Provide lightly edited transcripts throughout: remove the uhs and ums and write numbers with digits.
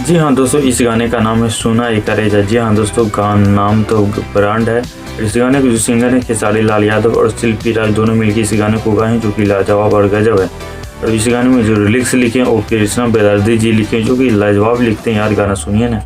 जी हाँ दोस्तों, इस गाने का नाम है सोना एक करेजा। जी हाँ दोस्तों, नाम तो ब्रांड है। इस गाने के जो सिंगर है खेसारी लाल यादव और शिल्पी राज दोनों मिलकर इस गाने को गाए हैं, जो कि लाजवाब और गजब है। और इस गाने में जो लिरिक्स लिखे हैं वो कृष्णा बेदर्दी जी लिखे हैं, जो कि लाजवाब लिखते हैं यार। गाना सुनिए ना।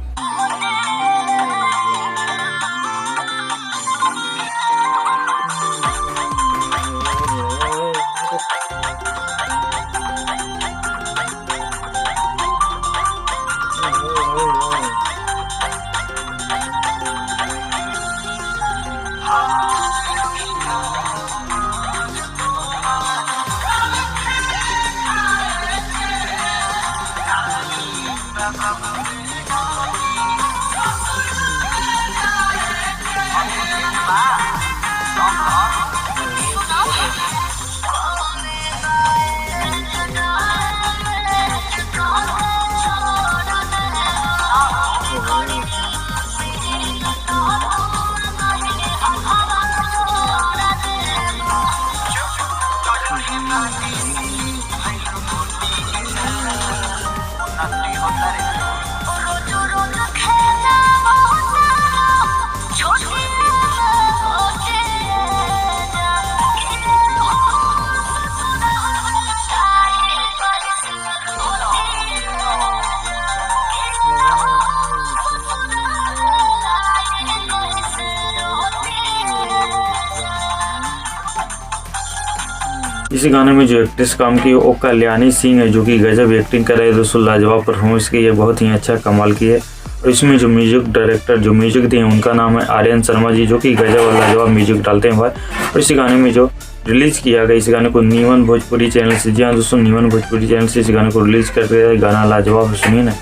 इस गाने में जो एक्ट्रेस काम की है वो कल्याणी सिंह है, जो कि गजब एक्टिंग कर रहे हैं दोस्तों। लाजवाब परफॉर्मेंस की है, बहुत ही अच्छा कमाल की है। और इसमें जो म्यूजिक डायरेक्टर जो म्यूजिक दिए उनका नाम है आर्यन शर्मा जी, जो कि गजब और लाजवाब म्यूजिक डालते हैं भाई। और इस गाने में जो रिलीज किया गया इस गाने को नीमन भोजपुरी चैनल से। जी हाँ दोस्तों, नीमन भोजपुरी चैनल से इस गाने को रिलीज कर दिया। गाना लाजवाब, सुनिए ना।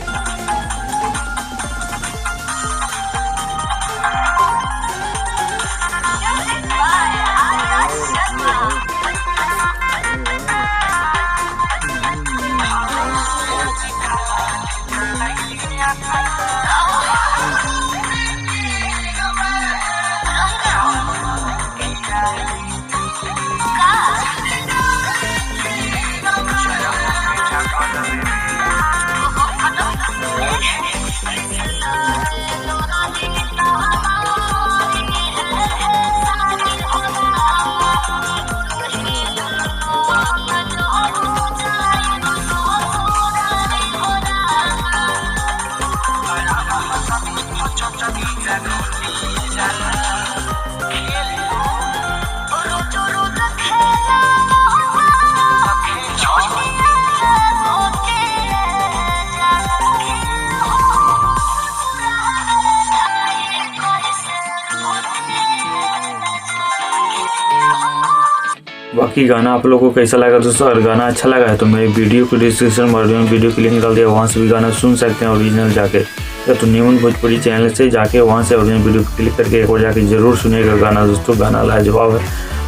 बाकी गाना आप लोगों को कैसा लगा दोस्तों? अगर गाना अच्छा लगा है तो मेरे वीडियो को डिस्क्रिप्शन में वीडियो की लिंक डाल दिया, वहाँ से भी गाना सुन सकते हैं ओरिजिनल जाके। या तो नीमन भोजपुरी चैनल से जाके वहाँ से ओरिजिनल वीडियो क्लिक करके एक बार जाके जरूर सुनिएगा गाना दोस्तों। गाना लाजवाब है,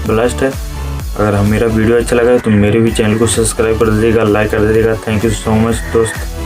ब्लास्ट है। अगर मेरा वीडियो अच्छा लगा है तो मेरे भी चैनल को सब्सक्राइब कर दीजिएगा, लाइक कर दीजिएगा। थैंक यू सो मच दोस्त।